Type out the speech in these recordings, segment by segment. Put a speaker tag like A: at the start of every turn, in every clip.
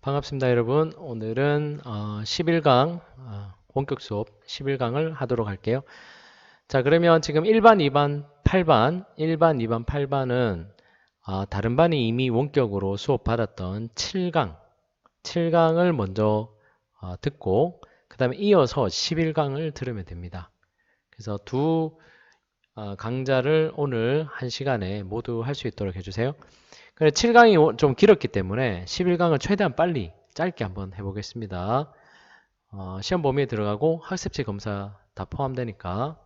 A: 반갑습니다, 여러분. 오늘은 11강 본격 수업 11강을 하도록 할게요. 자, 그러면 지금 1반, 2반, 8반, 1반, 2반, 8반은 다른 반이 이미 원격으로 수업 받았던 7강을 먼저 듣고 그 다음에 이어서 11강을 들으면 됩니다. 그래서 두 강좌를 오늘 1시간에 모두 할 수 있도록 해주세요. 그래, 7강이 좀 길었기 때문에 11강을 최대한 빨리 짧게 한번 해보겠습니다. 시험 범위에 들어가고 학습지 검사 다 포함되니까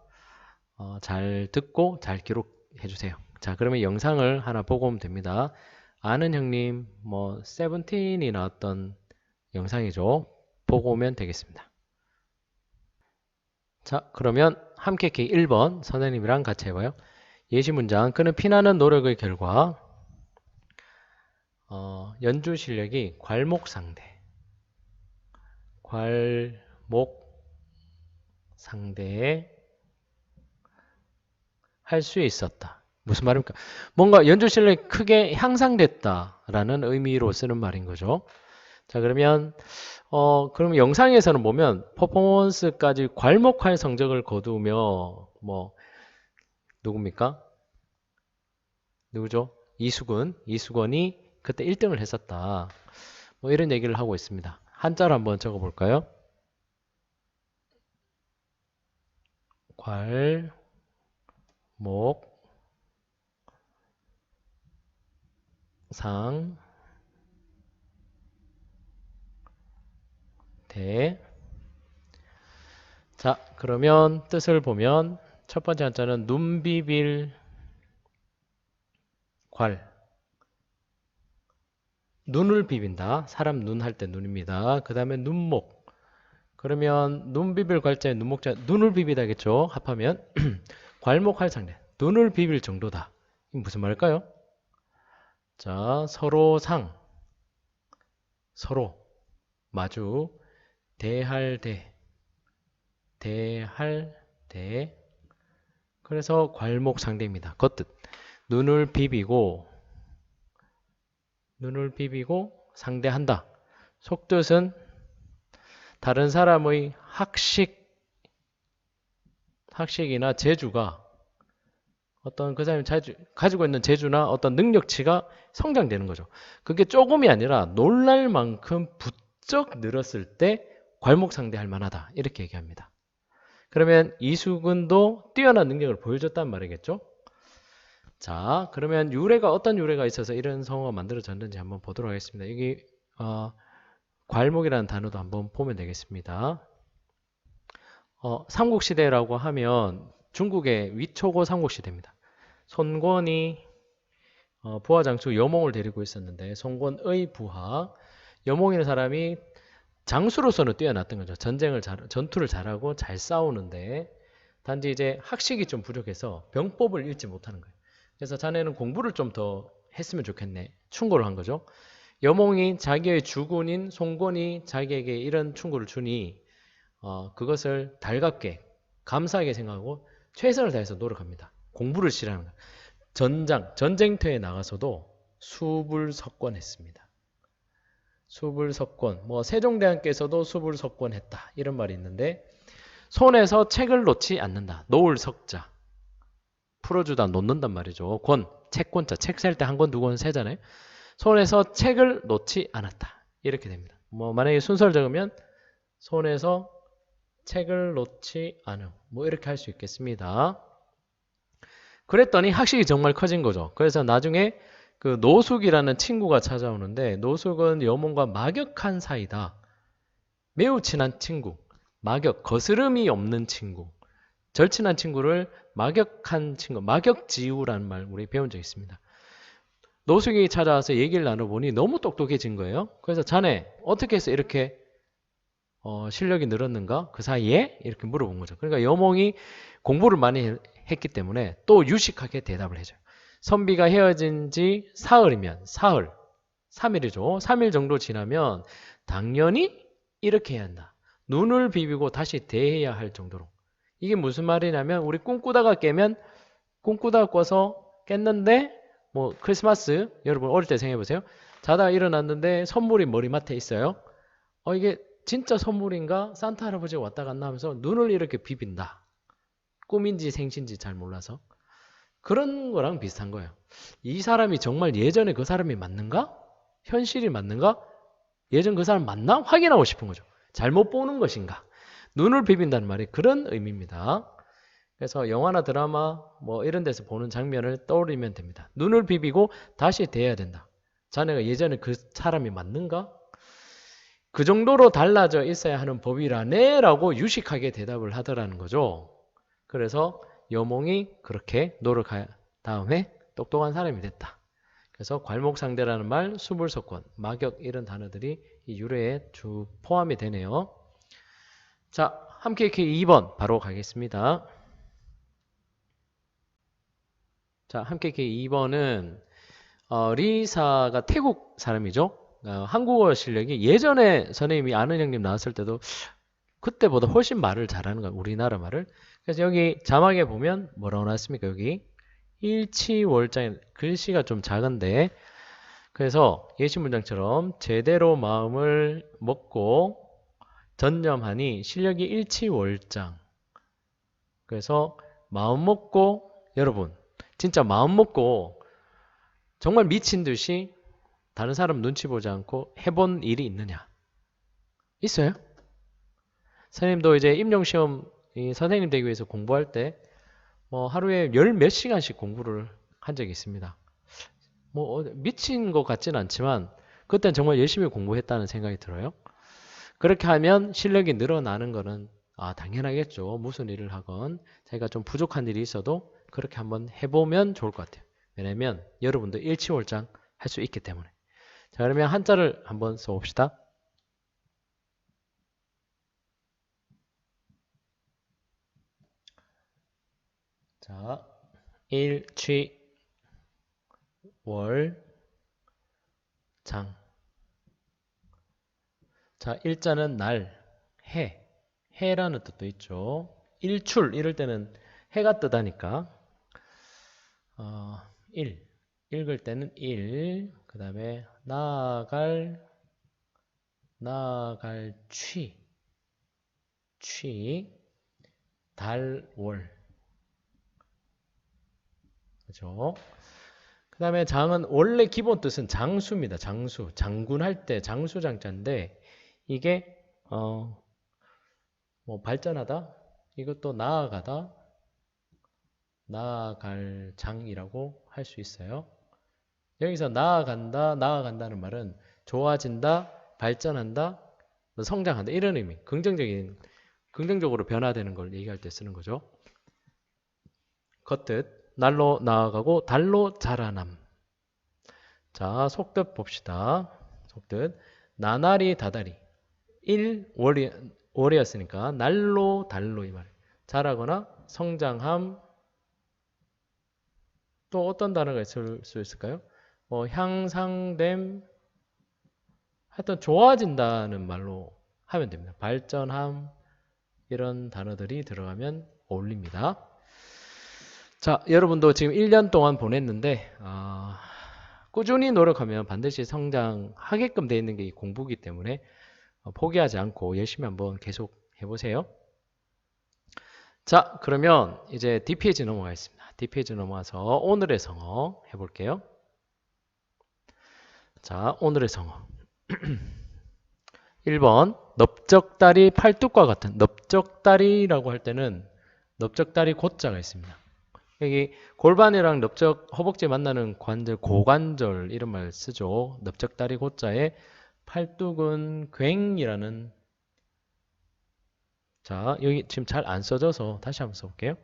A: 잘 듣고 잘 기록해주세요. 자, 그러면 영상을 하나 보고 오면 됩니다. 아는 형님 뭐 세븐틴이 나왔던 영상이죠. 보고 오면 되겠습니다. 자, 그러면 함께 키 1번 선생님이랑 같이 해봐요. 예시 문장. 그는 피나는 노력의 결과 연주 실력이 괄목상대에 할 수 있었다. 무슨 말입니까? 뭔가 연주 실력이 크게 향상됐다라는 의미로 쓰는 말인 거죠. 자, 그러면 그럼 영상에서는 보면 퍼포먼스까지 괄목할 성적을 거두며 뭐 누굽니까? 누구죠? 이수건이 그때 1등을 했었다. 뭐 이런 얘기를 하고 있습니다. 한자로 한번 적어볼까요? 괄목상대. 자, 그러면 뜻을 보면 첫 번째 한자는 눈 비빌 눈을 비빈다. 사람 눈 할 때 눈입니다. 그 다음에 눈목. 그러면 눈 비빌 괄자에 눈목자, 눈을 비비다겠죠. 합하면 괄목할 상대. 눈을 비빌 정도다. 이게 무슨 말일까요? 자, 서로 마주 대할 대. 그래서 괄목 상대입니다. 겉뜻. 눈을 비비고 상대한다. 속뜻은 다른 사람의 학식이나 재주가 어떤 그 사람이 가지고 있는 재주나 어떤 능력치가 성장되는 거죠. 그게 조금이 아니라 놀랄 만큼 부쩍 늘었을 때 괄목상대할 만하다. 이렇게 얘기합니다. 그러면 이수근도 뛰어난 능력을 보여줬단 말이겠죠. 자, 그러면 어떤 유래가 있어서 이런 성어가 만들어졌는지 한번 보도록 하겠습니다. 여기 괄목이라는 단어도 한번 보면 되겠습니다. 삼국시대라고 하면 중국의 위초고 삼국시대입니다. 손권이 부하 장수 여몽을 데리고 있었는데 손권의 부하 여몽이라는 사람이 장수로서는 뛰어났던 거죠. 전투를 잘하고 잘 싸우는데 단지 이제 학식이 좀 부족해서 병법을 읽지 못하는 거예요. 그래서 자네는 공부를 좀 더 했으면 좋겠네. 충고를 한 거죠. 여몽이 자기의 주군인 손권이 자기에게 이런 충고를 주니 그것을 달갑게 감사하게 생각하고 최선을 다해서 노력합니다. 공부를 실하는 거예요. 전쟁터에 나가서도 수불석권했습니다. 수불석권, 뭐 세종대왕께서도 수불석권했다 이런 말이 있는데 손에서 책을 놓지 않는다. 놓을 석자, 풀어주다 놓는단 말이죠. 채권자, 책 살 때 한 권, 두 권 세잖아요. 손에서 책을 놓지 않았다. 이렇게 됩니다. 뭐 만약에 순서를 적으면 손에서 책을 놓지 않음. 뭐 이렇게 할 수 있겠습니다. 그랬더니 학식이 정말 커진 거죠. 그래서 나중에 그 노숙이라는 친구가 찾아오는데 노숙은 여몽과 막역한 사이다. 매우 친한 친구. 거스름이 없는 친구. 절친한 친구를 막역한 친구. 막역지우라는 말 우리 배운 적 있습니다. 노숙이 찾아와서 얘기를 나눠보니 너무 똑똑해진 거예요. 그래서 자네 어떻게 해서 이렇게 실력이 늘었는가? 그 사이에? 이렇게 물어본 거죠. 그러니까 여몽이 공부를 많이 했기 때문에 또 유식하게 대답을 해줘요. 선비가 헤어진 지 사흘이면 3일이죠. 3일 정도 지나면 당연히 이렇게 해야 한다. 눈을 비비고 다시 대해야 할 정도로. 이게 무슨 말이냐면 우리 꿈꾸다가 꿔서 깼는데 뭐 크리스마스 여러분 어릴 때 생각해보세요. 자다가 일어났는데 선물이 머리맡에 있어요. 이게 진짜 선물인가? 산타 할아버지가 왔다 갔나 하면서 눈을 이렇게 비빈다. 꿈인지 생신지 잘 몰라서. 그런 거랑 비슷한 거예요. 이 사람이 정말 예전에 그 사람이 맞는가? 현실이 맞는가? 예전 그 사람 맞나? 확인하고 싶은 거죠. 잘못 보는 것인가? 눈을 비빈다는 말이 그런 의미입니다. 그래서 영화나 드라마 뭐 이런 데서 보는 장면을 떠올리면 됩니다. 눈을 비비고 다시 대해야 된다. 자네가 예전에 그 사람이 맞는가? 그 정도로 달라져 있어야 하는 법이라네 라고 유식하게 대답을 하더라는 거죠. 그래서 여몽이 그렇게 노력한 다음에 똑똑한 사람이 됐다. 그래서 괄목상대라는 말, 수불석권, 막역 이런 단어들이 이 유래에 주 포함이 되네요. 자, 함께 이렇게 2번 바로 가겠습니다. 자, 함께 이렇게 2번은 리사가 태국 사람이죠. 한국어 실력이 예전에 선생님이 아는 형님 나왔을 때도 그때보다 훨씬 말을 잘하는 거야. 우리나라 말을. 그래서 여기 자막에 보면 뭐라고 나왔습니까? 여기 일치월장 글씨가 좀 작은데 그래서 예시문장처럼 제대로 마음을 먹고 전념하니 실력이 일치월장. 그래서 마음 먹고 여러분 진짜 마음 먹고 정말 미친 듯이 다른 사람 눈치 보지 않고 해본 일이 있느냐? 있어요? 선생님도 이제 임용시험 선생님 되기 위해서 공부할 때 뭐 하루에 열 몇 시간씩 공부를 한 적이 있습니다. 뭐 미친 것 같지는 않지만 그땐 정말 열심히 공부했다는 생각이 들어요. 그렇게 하면 실력이 늘어나는 거는 당연하겠죠. 무슨 일을 하건 자기가 좀 부족한 일이 있어도 그렇게 한번 해보면 좋을 것 같아요. 왜냐면 여러분도 일치월장 할 수 있기 때문에. 자, 그러면 한자를 한번 써봅시다. 자, 일취 월 장. 자, 일자는 날, 해. 해라는 뜻도 있죠. 일출 이럴 때는 해가 뜨다니까. 일. 읽을 때는 일. 그다음에 나아갈 취. 달, 월. 그죠? 그 다음에 장은 원래 기본 뜻은 장수입니다. 장수. 장군할 때 장수장자인데 이게 뭐 발전하다 이것도 나아가다 나아갈 장이라고 할 수 있어요. 여기서 나아간다는 말은 좋아진다, 발전한다, 성장한다 이런 의미. 긍정적으로 변화되는 걸 얘기할 때 쓰는 거죠. 겉뜻 날로 나아가고 달로 자라남. 자, 속뜻 봅시다. 속뜻 나날이 다달이 1월이었으니까 날로 달로 이 말. 자라거나 성장함. 또 어떤 단어가 있을 수 있을까요? 향상됨. 하여튼 좋아진다는 말로 하면 됩니다. 발전함 이런 단어들이 들어가면 어울립니다. 자, 여러분도 지금 1년 동안 보냈는데 꾸준히 노력하면 반드시 성장하게끔 되어 있는 게 이 공부이기 때문에 포기하지 않고 열심히 한번 계속 해보세요. 자, 그러면 이제 D페이지 넘어가겠습니다. D페이지 넘어가서 오늘의 성어 해볼게요. 자, 오늘의 성어 1번 넓적다리 팔뚝과 같은. 넓적다리라고 할 때는 넓적다리 곧자가 있습니다. 여기 골반이랑 넓적 허벅지 만나는 관절 고관절 이런 말 쓰죠. 넓적다리 곧자에 팔뚝은 괭이라는. 자, 여기 지금 잘 안 써져서 다시 한번 써볼게요.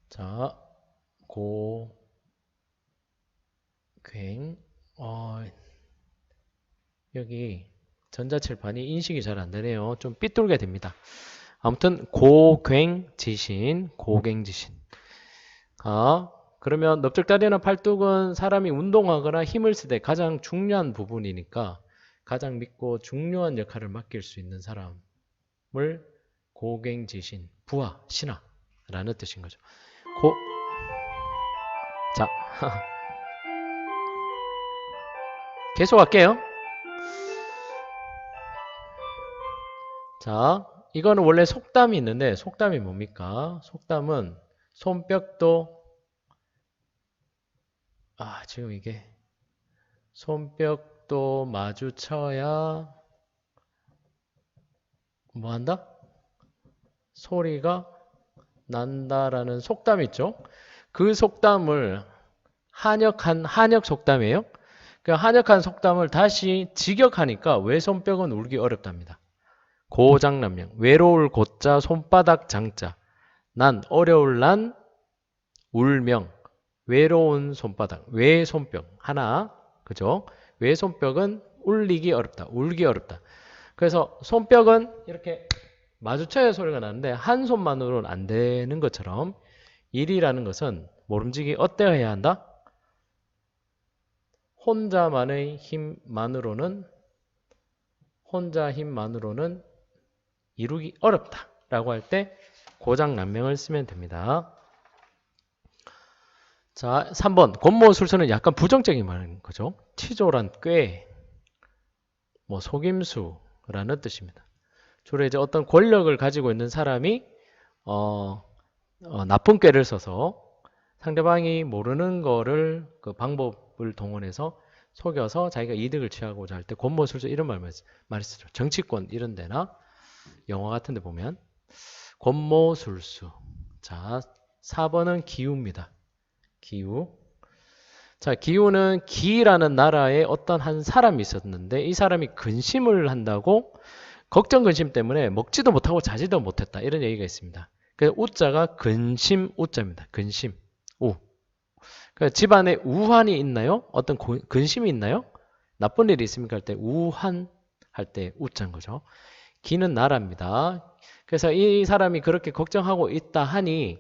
A: 자, 괭. 여기 전자칠판이 인식이 잘 안 되네요. 좀 삐뚤게 됩니다. 아무튼 고괭지신. 그러면 넓적다리나 팔뚝은 사람이 운동하거나 힘을 쓸 때 가장 중요한 부분이니까 가장 믿고 중요한 역할을 맡길 수 있는 사람을 고괭지신, 부하, 신하라는 뜻인 거죠. 자, 계속할게요. 자, 이거는 원래 속담이 있는데 속담이 뭡니까? 속담은 손뼉도 지금 이게 손뼉도 마주쳐야 뭐한다? 소리가 난다라는 속담이 있죠. 그 속담을 한역 속담이에요. 그 한역한 속담을 다시 직역하니까 외손뼉은 울기 어렵답니다. 고장남명, 외로울 고자 손바닥 장자, 난 어려울 난 울명, 외로운 손바닥, 외손뼉 하나, 그죠? 외손뼉은 울리기 어렵다, 울기 어렵다. 그래서 손뼉은 이렇게 마주쳐야 소리가 나는데 한 손만으로는 안 되는 것처럼 일이라는 것은 모름지기 어때야 한다? 혼자만의 힘만으로는 이루기 어렵다라고 할 때 고장난명을 쓰면 됩니다. 자, 3번 권모술수는 약간 부정적인 말인 거죠. 티조란 꽤, 뭐 속임수라는 뜻입니다. 주로 이제 어떤 권력을 가지고 있는 사람이 나쁜 꾀를 써서 상대방이 모르는 거를 그 방법을 동원해서 속여서 자기가 이득을 취하고자 할 때 권모술수 이런 말 많이 쓰죠. 정치권 이런 데나 영화 같은 데 보면 권모술수. 자, 4번은 기우입니다. 기우. 자, 기우는 기라는 나라에 어떤 한 사람이 있었는데 이 사람이 근심을 한다고 걱정 근심 때문에 먹지도 못하고 자지도 못했다. 이런 얘기가 있습니다. 그래서 우자가 근심 우자입니다. 근심 우. 그러니까 집안에 우환이 있나요? 어떤 근심이 있나요? 나쁜 일이 있습니까? 할 때 우환 할 때 우자인 거죠. 기는 나라입니다. 그래서 이 사람이 그렇게 걱정하고 있다 하니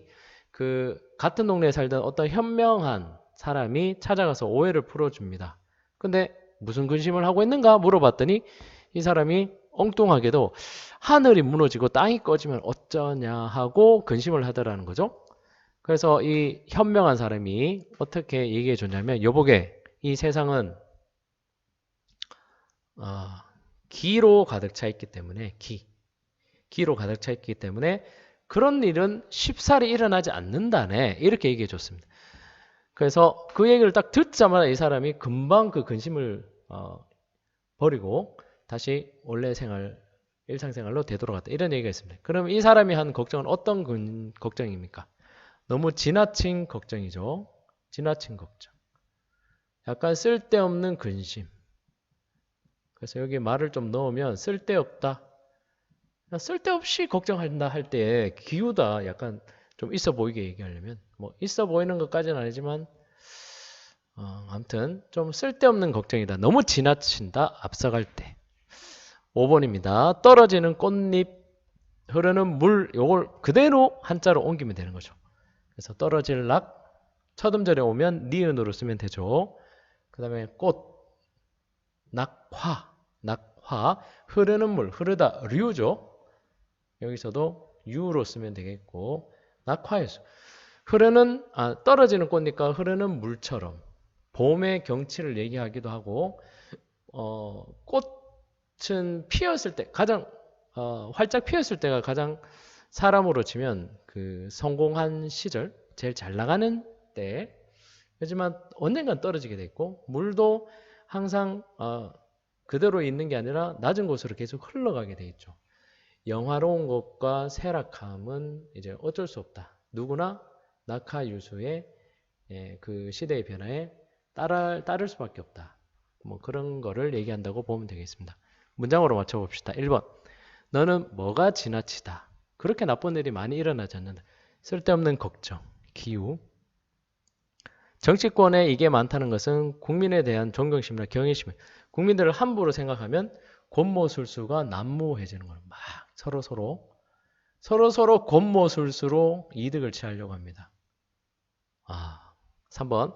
A: 그 같은 동네에 살던 어떤 현명한 사람이 찾아가서 오해를 풀어줍니다. 근데 무슨 근심을 하고 있는가 물어봤더니 이 사람이 엉뚱하게도 하늘이 무너지고 땅이 꺼지면 어쩌냐 하고 근심을 하더라는 거죠. 그래서 이 현명한 사람이 어떻게 얘기해 줬냐면 여보게 이 세상은 기로 가득 차 있기 때문에 기로 가득 차 있기 때문에 그런 일은 쉽사리 일어나지 않는다네. 이렇게 얘기해 줬습니다. 그래서 그 얘기를 딱 듣자마자 이 사람이 금방 그 근심을 버리고 다시 원래 일상생활로 되돌아갔다. 이런 얘기가 있습니다. 그럼 이 사람이 한 걱정은 어떤 걱정입니까? 너무 지나친 걱정이죠. 지나친 걱정. 약간 쓸데없는 근심. 그래서 여기 말을 좀 넣으면 쓸데없다. 쓸데없이 걱정한다 할 때 기우다 약간 좀 있어 보이게 얘기하려면 뭐 있어 보이는 것까지는 아니지만 아무튼 좀 쓸데없는 걱정이다. 너무 지나친다. 앞서갈 때. 5번입니다. 떨어지는 꽃잎, 흐르는 물 요걸 그대로 한자로 옮기면 되는 거죠. 그래서 떨어질 락 첫 음절에 오면 니은으로 쓰면 되죠. 그 다음에 꽃, 낙화, 흐르는 물, 흐르다 류죠. 여기서도 유로 쓰면 되겠고 낙화해서 떨어지는 꽃잎과 흐르는 물처럼 봄의 경치를 얘기하기도 하고 꽃은 피었을 때 가장 활짝 피었을 때가 가장 사람으로 치면 그 성공한 시절 제일 잘 나가는 때 하지만 언젠간 떨어지게 돼 있고 물도 항상 그대로 있는 게 아니라 낮은 곳으로 계속 흘러가게 돼 있죠. 영화로운 것과 쇠락함은 이제 어쩔 수 없다. 누구나 낙하유수의 그 시대의 변화에 따를 수밖에 없다. 뭐 그런 거를 얘기한다고 보면 되겠습니다. 문장으로 맞춰봅시다. 1번. 너는 뭐가 지나치다. 그렇게 나쁜 일이 많이 일어나지 않는다. 쓸데없는 걱정, 기우. 정치권에 이게 많다는 것은 국민에 대한 존경심이나 경외심. 국민들을 함부로 생각하면 권모술수가 난무해지는 거예요. 막 서로 권모술수로 이득을 취하려고 합니다. 3번.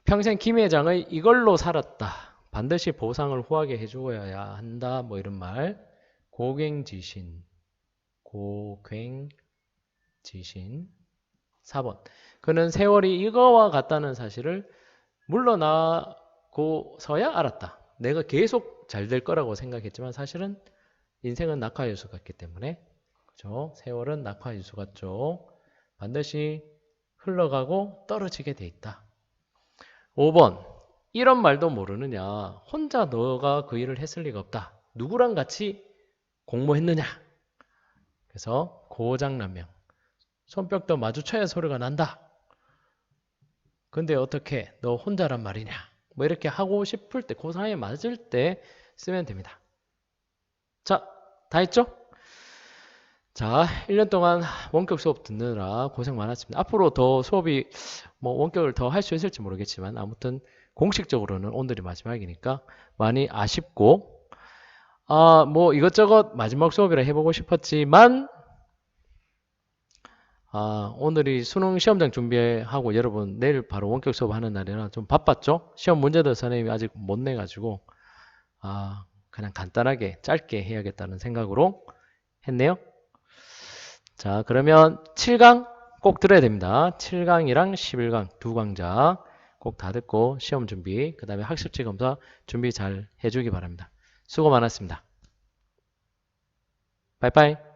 A: 평생 김 회장의 이걸로 살았다. 반드시 보상을 후하게 해주어야 한다. 뭐 이런 말. 고갱지신. 4번. 그는 세월이 이거와 같다는 사실을 물러나고서야 알았다. 내가 계속 잘 될 거라고 생각했지만 사실은 인생은 낙하유수 같기 때문에 그죠? 세월은 낙하유수 같죠. 반드시 흘러가고 떨어지게 돼 있다. 5번 이런 말도 모르느냐. 혼자 너가 그 일을 했을 리가 없다. 누구랑 같이 공모했느냐. 그래서 고장난명. 손뼉도 마주쳐야 소리가 난다. 근데 어떻게 너 혼자란 말이냐. 뭐 이렇게 하고 싶을 때 그 상황에 맞을 때 쓰면 됩니다. 자, 다 했죠? 자, 1년 동안 원격 수업 듣느라 고생 많았습니다. 앞으로 더 수업이 뭐 원격을 더 할 수 있을지 모르겠지만 아무튼 공식적으로는 오늘이 마지막이니까 많이 아쉽고 뭐 이것저것 마지막 수업이라 해보고 싶었지만 오늘이 수능 시험장 준비하고 여러분 내일 바로 원격 수업 하는 날이라 좀 바빴죠? 시험 문제도 선생님이 아직 못 내가지고 그냥 간단하게 짧게 해야겠다는 생각으로 했네요. 자, 그러면 7강 꼭 들어야 됩니다. 7강이랑 11강 두 강좌 꼭 다 듣고 시험 준비, 그 다음에 학습지 검사 준비 잘 해주기 바랍니다. 수고 많았습니다. 빠이빠이.